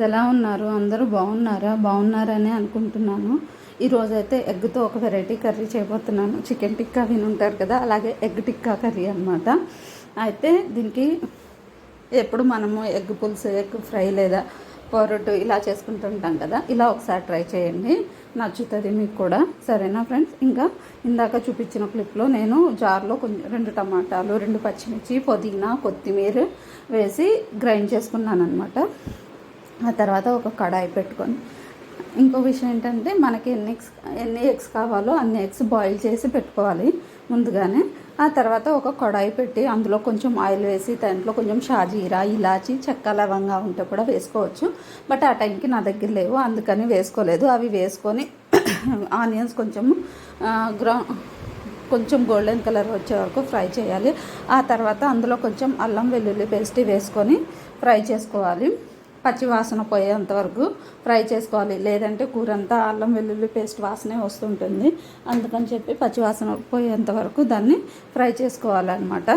ఎలా ఉన్నారు? అందరూ బాగున్నారని అనుకుంటున్నాను. ఈరోజైతే ఎగ్తో ఒక వెరైటీ కర్రీ చేయబోతున్నాను. చికెన్ టిక్కా వినుంటారు కదా, అలాగే ఎగ్ టిక్కా కర్రీ అనమాట. అయితే దీనికి ఎప్పుడు మనము ఎగ్ పులుసు, ఎగ్ ఫ్రై లేదా పొరటు ఇలా చేసుకుంటుంటాం కదా, ఇలా ఒకసారి ట్రై చేయండి, నచ్చుతుంది మీకు కూడా. సరేనా ఫ్రెండ్స్? ఇంకా ఇందాక చూపించిన క్లిప్లో నేను జార్లో కొంచెం 2 టమాటాలు, 2 పచ్చిమిర్చి, పుదీనా, కొత్తిమీర వేసి గ్రైండ్ చేసుకున్నాను అనమాట. ఆ తర్వాత ఒక కడాయి పెట్టుకొని, ఇంకో విషయం ఏంటంటే మనకి ఎన్ని ఎగ్స్ కావాలో అన్ని ఎగ్స్ బాయిల్ చేసి పెట్టుకోవాలి ముందుగానే. ఆ తర్వాత ఒక కడాయి పెట్టి అందులో కొంచెం ఆయిల్ వేసి దాంట్లో కొంచెం షాజీరా, ఇలాచి, చెక్క, లవంగా ఉంటే కూడా వేసుకోవచ్చు. బట్ ఆ టైంకి నా దగ్గర లేవు, అందుకని వేసుకోలేదు. అవి వేసుకొని ఆనియన్స్ కొంచెం గోల్డెన్ కలర్ వచ్చే వరకు ఫ్రై చేయాలి. ఆ తర్వాత అందులో కొంచెం అల్లం వెల్లుల్లి పేస్ట్ వేసుకొని ఫ్రై చేసుకోవాలి. పచ్చి వాసన పోయేంత వరకు ఫ్రై చేసుకోవాలి, లేదంటే కూర అంతా అల్లం వెల్లుల్లి పేస్ట్ వాసనే వస్తుంటుంది. అందుకని చెప్పి పచ్చి వాసన పోయేంత వరకు దాన్ని ఫ్రై చేసుకోవాలన్నమాట.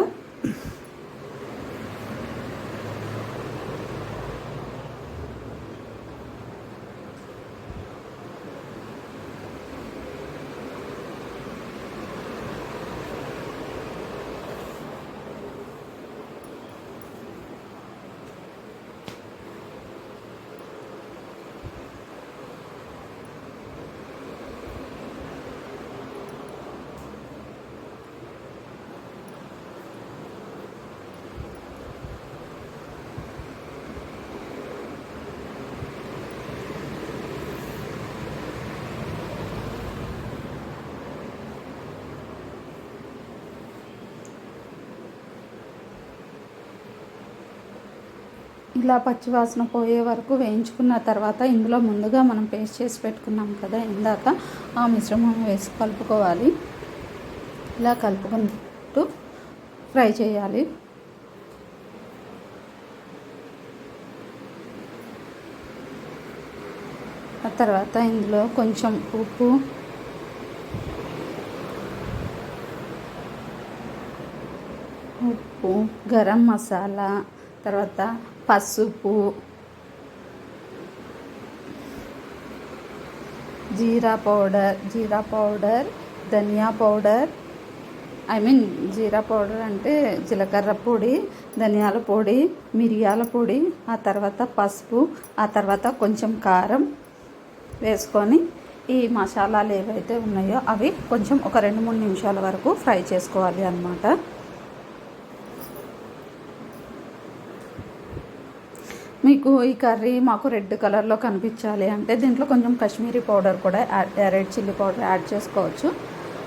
ఇలా పచ్చివాసన పోయే వరకు వేయించుకున్న తర్వాత ఇందులో ముందుగా మనం పేస్ట్ చేసి పెట్టుకున్నాం కదా ఇందాక, ఆ మిశ్రమం వేసి కలుపుకోవాలి. ఇలా కలుపుకుంటూ ఫ్రై చేయాలి. ఆ తర్వాత ఇందులో కొంచెం ఉప్పు, గరం మసాలా, తర్వాత పసుపు, జీరా పౌడర్, ధనియా పౌడర్, జీరా పౌడర్ అంటే జీలకర్ర పొడి, ధనియాల పొడి, మిరియాల పొడి, ఆ తర్వాత పసుపు, ఆ తర్వాత కొంచెం కారం వేసుకొని ఈ మసాలాలు ఏవైతే ఉన్నాయో అవి కొంచెం ఒక 2-3 నిమిషాల వరకు ఫ్రై చేసుకోవాలి అన్నమాట. మీకు ఈ కర్రీ మాకు రెడ్ కలర్లో కనిపించాలి అంటే దీంట్లో కొంచెం కాశ్మీరీ పౌడర్ కూడా రెడ్ చిల్లీ పౌడర్ యాడ్ చేసుకోవచ్చు.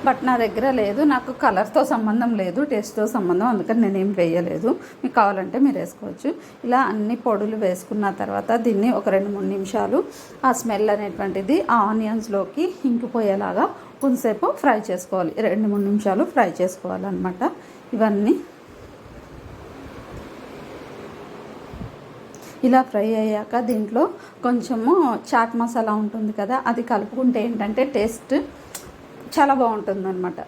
బట్ నా దగ్గర లేదు, నాకు కలర్తో సంబంధం లేదు, టేస్ట్తో సంబంధం, అందుకని నేనేం వేయలేదు. మీకు కావాలంటే మీరు వేసుకోవచ్చు. ఇలా అన్ని పొడులు వేసుకున్న తర్వాత దీన్ని ఒక 2-3 నిమిషాలు ఆ స్మెల్ అనేటువంటిది ఆ ఆనియన్స్లోకి ఇంకిపోయేలాగా కొంతసేపు ఫ్రై చేసుకోవాలి. 2-3 నిమిషాలు ఫ్రై చేసుకోవాలన్నమాట. ఇవన్నీ ఇలా ఫ్రై అయ్యాక దీంట్లో కొంచెము చాట్ మసాలా ఉంటుంది కదా, అది కలుపుకుంటే ఏంటంటే టేస్ట్ చాలా బాగుంటుందన్నమాట.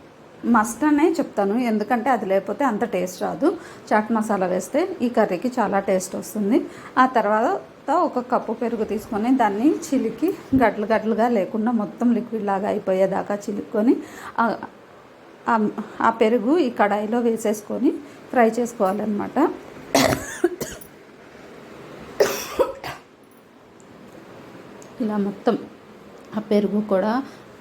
మస్ట్ అనే చెప్తాను, ఎందుకంటే అది లేకపోతే అంత టేస్ట్ రాదు. చాట్ మసాలా వేస్తే ఈ కర్రీకి చాలా టేస్ట్ వస్తుంది. ఆ తర్వాత ఒక కప్పు పెరుగు తీసుకొని దాన్ని చిలికి గడ్డలుగా లేకుండా మొత్తం లిక్విడ్ లాగా అయిపోయేదాకా చిలుక్కొని ఆ పెరుగు ఈ కడాయిలో వేసేసుకొని ఫ్రై చేసుకోవాలన్నమాట. ఇలా మొత్తం ఆ పెరుగు కూడా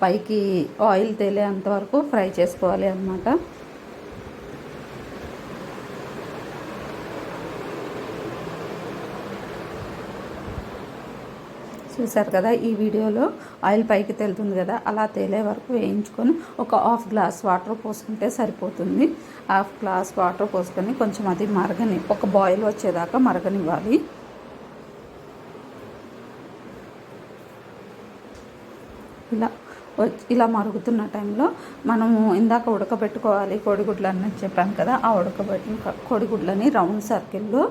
పైకి ఆయిల్ తేలేంత వరకు ఫ్రై చేసుకోవాలి అన్నమాట. చూసారు కదా, ఈ వీడియోలో ఆయిల్ పైకి తేలుతుంది కదా, అలా తేలే వరకు వేయించుకొని ఒక 1/2 గ్లాస్ వాటర్ పోసుకుంటే సరిపోతుంది. 1/2 గ్లాస్ వాటర్ పోసుకొని కొంచెం అది ఒక బాయిల్ వచ్చేదాకా మరగనివ్వాలి. ఇలా మరుగుతున్న టైంలో మనము ఇందాక ఉడకబెట్టుకోవాలి కోడిగుడ్లు అని చెప్పాను కదా, ఆ ఉడకబెట్టిన కోడిగుడ్లని రౌండ్ సర్కిల్లో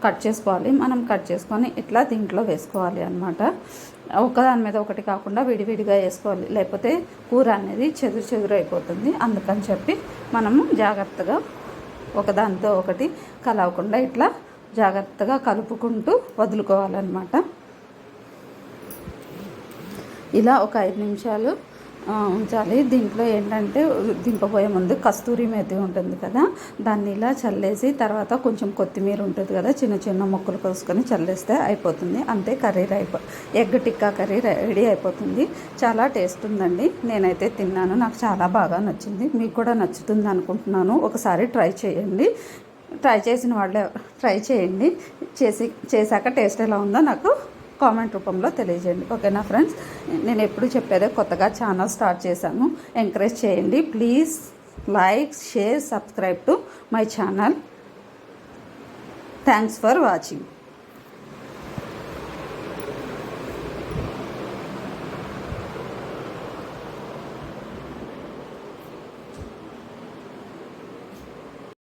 కట్ చేసుకోవాలి. మనం కట్ చేసుకొని ఇట్లా దీంట్లో వేసుకోవాలి అన్నమాట. ఒకదాని మీద ఒకటి కాకుండా విడివిడిగా వేసుకోవాలి, లేకపోతే కూర అనేది చెదురు అయిపోతుంది. అందుకని చెప్పి మనము జాగ్రత్తగా ఒకదానితో ఒకటి కలవకుండా ఇట్లా జాగ్రత్తగా కలుపుకుంటూ వదులుకోవాలన్నమాట. ఇలా ఒక 5 నిమిషాలు ఉంచాలి. దీంట్లో ఏంటంటే దింపబోయే ముందు కస్తూరి మేతి ఉంటుంది కదా, దాన్ని ఇలా చల్లేసి తర్వాత కొంచెం కొత్తిమీర ఉంటుంది కదా, చిన్న చిన్న ముక్కలు కోసుకొని చల్లేస్తే అయిపోతుంది. అంతే, ఎగ్ టిక్కా కర్రీ రెడీ అయిపోతుంది. చాలా టేస్ట్ ఉందండి. నేనైతే తిన్నాను, నాకు చాలా బాగా నచ్చింది. మీకు కూడా నచ్చుతుంది అనుకుంటున్నాను. ఒకసారి ట్రై చేయండి. ట్రై చేసిన వాళ్ళే ట్రై చేయండి. చేశాక టేస్ట్ ఎలా ఉందో నాకు కామెంట్ రూపంలో తెలియజేయండి. ఓకేనా ఫ్రెండ్స్, నేను ఎప్పుడు చెప్పేదే కొత్తగా ఛానల్ స్టార్ట్ చేశాను. ఎంకరేజ్ చేయండి please. Like, share, subscribe to my channel. Thanks for watching.